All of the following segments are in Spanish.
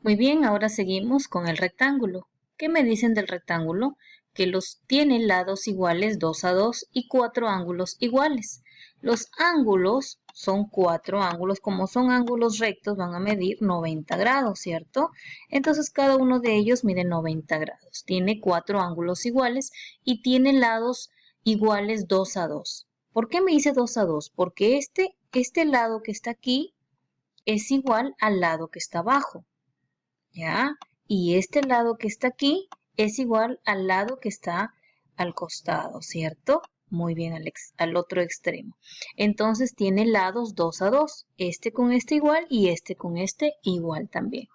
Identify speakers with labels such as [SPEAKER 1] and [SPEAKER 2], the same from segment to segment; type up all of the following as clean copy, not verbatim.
[SPEAKER 1] Muy bien, ahora seguimos con el rectángulo. ¿Qué me dicen del rectángulo? Que los tiene lados iguales 2 a 2 y 4 ángulos iguales. Los ángulos son 4 ángulos. Como son ángulos rectos, van a medir 90 grados, ¿cierto? Entonces, cada uno de ellos mide 90 grados. Tiene 4 ángulos iguales y tiene lados iguales 2 a 2. ¿Por qué me dice 2 a 2? Porque este lado que está aquí es igual al lado que está abajo. ¿Ya? Y este lado que está aquí es igual al lado que está al costado, ¿cierto? Muy bien, al otro extremo. Entonces tiene lados 2 a 2, este con este igual y este con este igual también.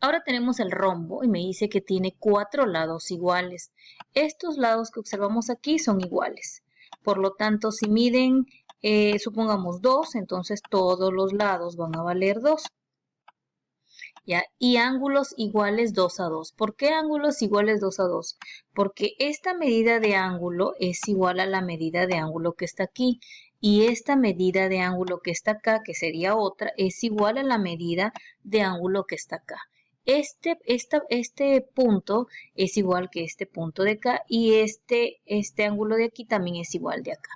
[SPEAKER 1] Ahora tenemos el rombo y me dice que tiene 4 lados iguales. Estos lados que observamos aquí son iguales. Por lo tanto, si miden, supongamos 2, entonces todos los lados van a valer 2. ¿Ya? Y ángulos iguales 2 a 2. ¿Por qué ángulos iguales 2 a 2? Porque esta medida de ángulo es igual a la medida de ángulo que está aquí. Y esta medida de ángulo que está acá, que sería otra, es igual a la medida de ángulo que está acá. Este punto es igual que este punto de acá y este ángulo de aquí también es igual de acá.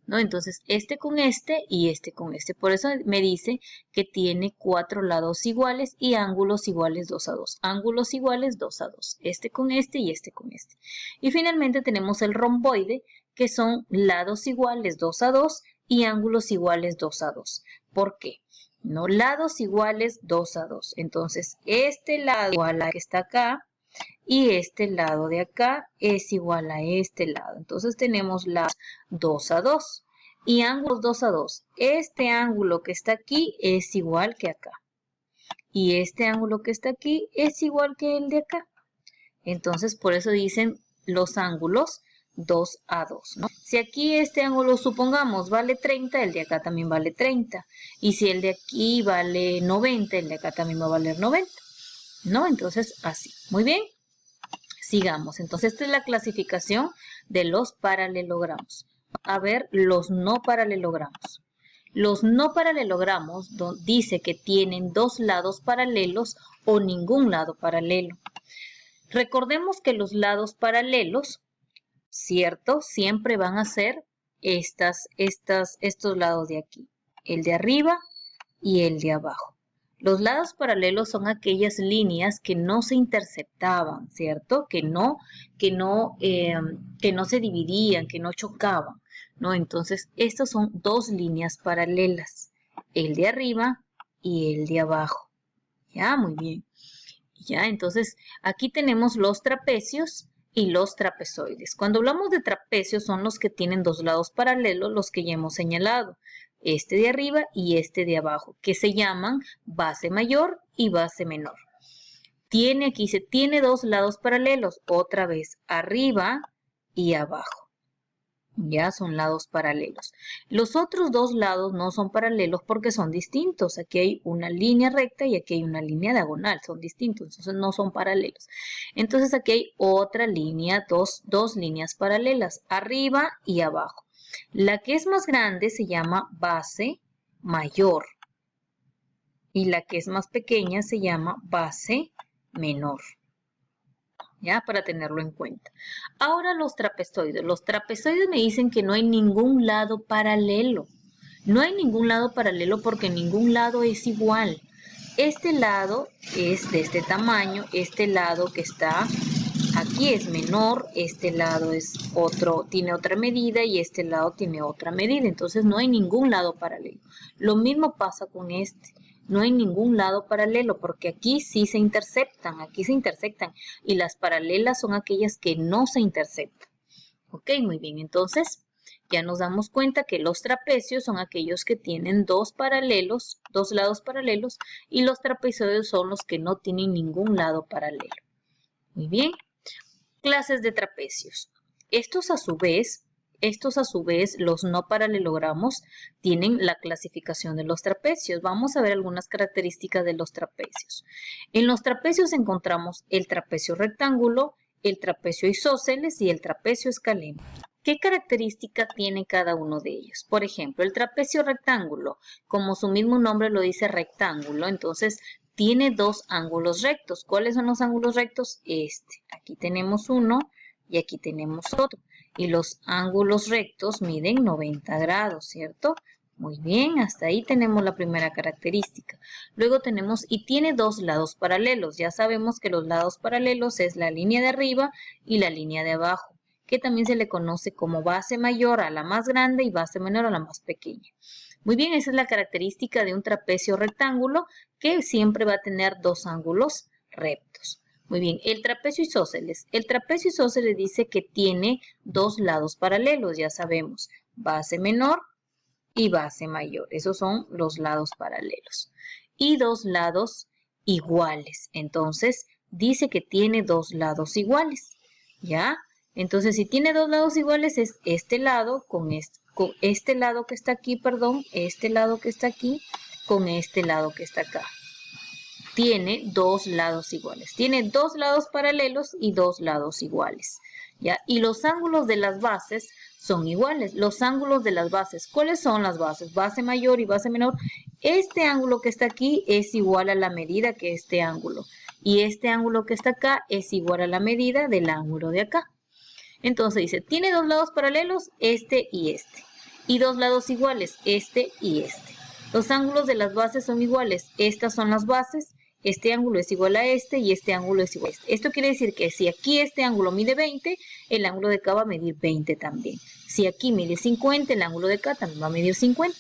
[SPEAKER 1] ¿No? Entonces, este con este y este con este. Por eso me dice que tiene 4 lados iguales y ángulos iguales 2 a 2. Ángulos iguales 2 a 2. Este con este y este con este. Y finalmente tenemos el romboide, que son lados iguales 2 a 2 y ángulos iguales 2 a 2. ¿Por qué? No, lados iguales 2 a 2. Entonces, este lado igual a que está acá y este lado de acá es igual a este lado. Entonces tenemos lados 2 a 2 y ángulos 2 a 2. Este ángulo que está aquí es igual que acá y este ángulo que está aquí es igual que el de acá. Entonces por eso dicen los ángulos 2 a 2, ¿no? Si aquí este ángulo, supongamos, vale 30, el de acá también vale 30. Y si el de aquí vale 90, el de acá también va a valer 90, ¿no? Entonces así. Muy bien. Sigamos. Entonces, esta es la clasificación de los paralelogramos. A ver, los no paralelogramos. Los no paralelogramos dice que tienen dos lados paralelos o ningún lado paralelo. Recordemos que los lados paralelos, ¿cierto? Siempre van a ser estos lados de aquí. El de arriba y el de abajo. Los lados paralelos son aquellas líneas que no se interceptaban, ¿cierto? Que no se dividían, que no chocaban, ¿no? Entonces, estas son dos líneas paralelas, el de arriba y el de abajo. Ya, muy bien. Ya, entonces, aquí tenemos los trapecios y los trapezoides. Cuando hablamos de trapecios son los que tienen dos lados paralelos, los que ya hemos señalado, este de arriba y este de abajo, que se llaman base mayor y base menor. Aquí se tiene dos lados paralelos, otra vez, arriba y abajo. Ya son lados paralelos. Los otros dos lados no son paralelos porque son distintos. Aquí hay una línea recta y aquí hay una línea diagonal. Son distintos, entonces no son paralelos. Entonces aquí hay otra línea, dos líneas paralelas, arriba y abajo. La que es más grande se llama base mayor y la que es más pequeña se llama base menor. ¿Ya? Para tenerlo en cuenta. Ahora los trapezoides. Los trapezoides me dicen que no hay ningún lado paralelo. No hay ningún lado paralelo porque ningún lado es igual. Este lado es de este tamaño, este lado que está aquí es menor, este lado es otro, tiene otra medida y este lado tiene otra medida. Entonces no hay ningún lado paralelo. Lo mismo pasa con este. No hay ningún lado paralelo porque aquí sí se interceptan, y las paralelas son aquellas que no se interceptan. Ok, muy bien, entonces ya nos damos cuenta que los trapecios son aquellos que tienen dos lados paralelos y los trapezoides son los que no tienen ningún lado paralelo. Muy bien, clases de trapecios. Estos a su vez, los no paralelogramos, tienen la clasificación de los trapecios. Vamos a ver algunas características de los trapecios. En los trapecios encontramos el trapecio rectángulo, el trapecio isósceles y el trapecio escaleno. ¿Qué característica tiene cada uno de ellos? Por ejemplo, el trapecio rectángulo, como su mismo nombre lo dice rectángulo, entonces tiene dos ángulos rectos. ¿Cuáles son los ángulos rectos? Aquí tenemos uno y aquí tenemos otro. Y los ángulos rectos miden 90 grados, ¿cierto? Muy bien, hasta ahí tenemos la primera característica. Luego tenemos, y tiene dos lados paralelos. Ya sabemos que los lados paralelos es la línea de arriba y la línea de abajo, que también se le conoce como base mayor a la más grande y base menor a la más pequeña. Muy bien, esa es la característica de un trapecio rectángulo que siempre va a tener dos ángulos rectos. Muy bien, el trapecio isósceles. El trapecio isósceles dice que tiene dos lados paralelos, ya sabemos, base menor y base mayor. Esos son los lados paralelos. Y dos lados iguales. Entonces, dice que tiene dos lados iguales. ¿Ya? Entonces, si tiene dos lados iguales, es este lado con este lado que está aquí, perdón, este lado que está aquí, con este lado que está acá. Tiene dos lados iguales. Tiene dos lados paralelos y dos lados iguales. ¿Ya? Y los ángulos de las bases son iguales. Los ángulos de las bases. ¿Cuáles son las bases? Base mayor y base menor. Este ángulo que está aquí es igual a la medida que este ángulo. Y este ángulo que está acá es igual a la medida del ángulo de acá. Entonces dice, tiene dos lados paralelos, este y este. Y dos lados iguales, este y este. Los ángulos de las bases son iguales. Estas son las bases. Este ángulo es igual a este y este ángulo es igual a este. Esto quiere decir que si aquí este ángulo mide 20, el ángulo de acá va a medir 20 también. Si aquí mide 50, el ángulo de acá también va a medir 50.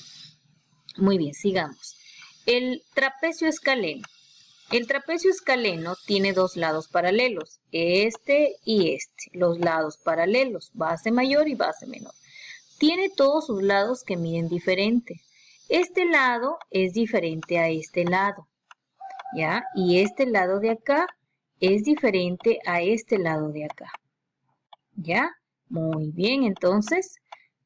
[SPEAKER 1] Muy bien, sigamos. El trapecio escaleno. El trapecio escaleno tiene dos lados paralelos, este y este, los lados paralelos, base mayor y base menor. Tiene todos sus lados que miden diferente. Este lado es diferente a este lado, ¿ya? Y este lado de acá es diferente a este lado de acá, ¿ya? Muy bien, entonces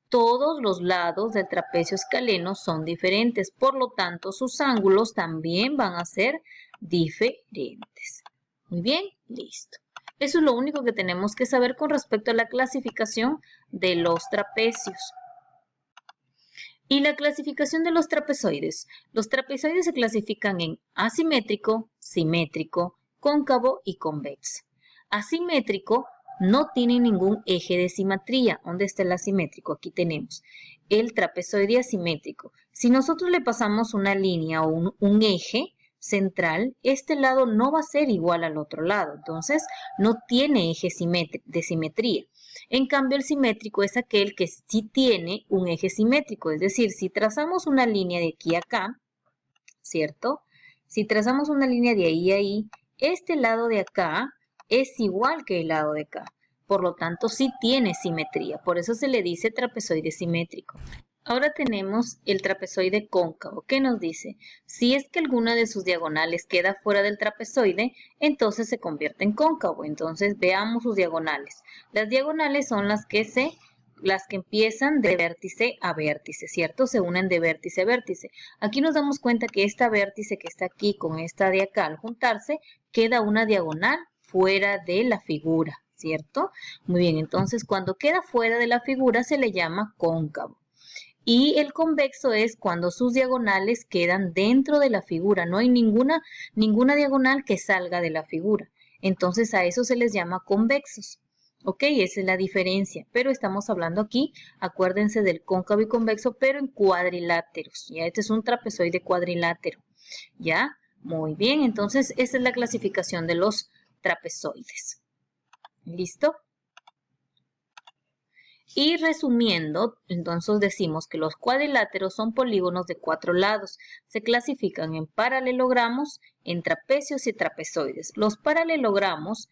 [SPEAKER 1] todos los lados del trapecio escaleno son diferentes, por lo tanto sus ángulos también van a ser diferentes. Muy bien, listo. Eso es lo único que tenemos que saber con respecto a la clasificación de los trapecios. Y la clasificación de los trapezoides. Los trapezoides se clasifican en asimétrico, simétrico, cóncavo y convexo. Asimétrico no tiene ningún eje de simetría. ¿Dónde está el asimétrico? Aquí tenemos el trapezoide asimétrico. Si nosotros le pasamos una línea o un eje central, este lado no va a ser igual al otro lado. Entonces, no tiene eje de simetría. En cambio, el simétrico es aquel que sí tiene un eje simétrico. Es decir, si trazamos una línea de aquí a acá, ¿cierto? Si trazamos una línea de ahí a ahí, este lado de acá es igual que el lado de acá. Por lo tanto, sí tiene simetría. Por eso se le dice trapezoide simétrico. Ahora tenemos el trapezoide cóncavo. ¿Qué nos dice? Si es que alguna de sus diagonales queda fuera del trapezoide, entonces se convierte en cóncavo. Entonces veamos sus diagonales. Las diagonales son las que empiezan de vértice a vértice, ¿cierto? Se unen de vértice a vértice. Aquí nos damos cuenta que esta vértice que está aquí con esta de acá, al juntarse, queda una diagonal fuera de la figura, ¿cierto? Muy bien, entonces cuando queda fuera de la figura se le llama cóncavo. Y el convexo es cuando sus diagonales quedan dentro de la figura. No hay ninguna diagonal que salga de la figura. Entonces a eso se les llama convexos. Ok, esa es la diferencia. Pero estamos hablando aquí, acuérdense del cóncavo y convexo, pero en cuadriláteros. Ya, este es un trapezoide cuadrilátero. ¿Ya? Muy bien, entonces esa es la clasificación de los trapezoides. ¿Listo? Y resumiendo, entonces decimos que los cuadriláteros son polígonos de 4 lados. Se clasifican en paralelogramos, en trapecios y trapezoides. Los paralelogramos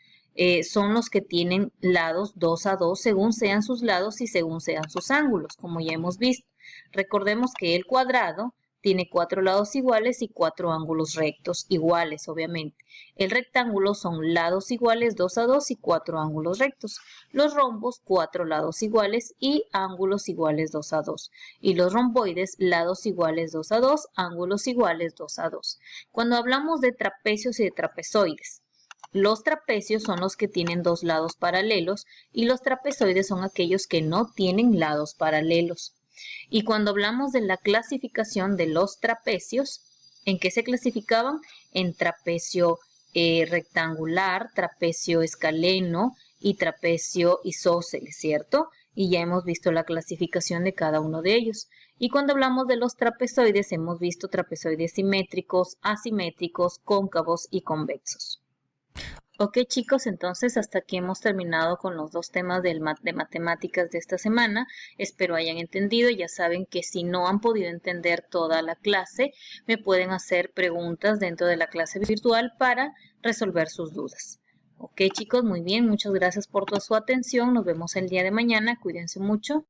[SPEAKER 1] son los que tienen lados 2 a 2 según sean sus lados y según sean sus ángulos, como ya hemos visto. Recordemos que el cuadrado tiene 4 lados iguales y 4 ángulos rectos iguales, obviamente. El rectángulo son lados iguales 2 a 2 y 4 ángulos rectos. Los rombos, 4 lados iguales y ángulos iguales 2 a 2. Y los romboides, lados iguales 2 a 2, ángulos iguales 2 a 2. Cuando hablamos de trapecios y de trapezoides, los trapecios son los que tienen dos lados paralelos y los trapezoides son aquellos que no tienen lados paralelos. Y cuando hablamos de la clasificación de los trapecios, ¿en qué se clasificaban? en trapecio rectangular, trapecio escaleno y trapecio isósceles, ¿cierto? Y ya hemos visto la clasificación de cada uno de ellos. Y cuando hablamos de los trapezoides, hemos visto trapezoides simétricos, asimétricos, cóncavos y convexos. Ok, chicos, entonces hasta aquí hemos terminado con los dos temas de matemáticas de esta semana. Espero hayan entendido. Ya saben que si no han podido entender toda la clase, me pueden hacer preguntas dentro de la clase virtual para resolver sus dudas. Ok, chicos, muy bien. Muchas gracias por toda su atención. Nos vemos el día de mañana. Cuídense mucho.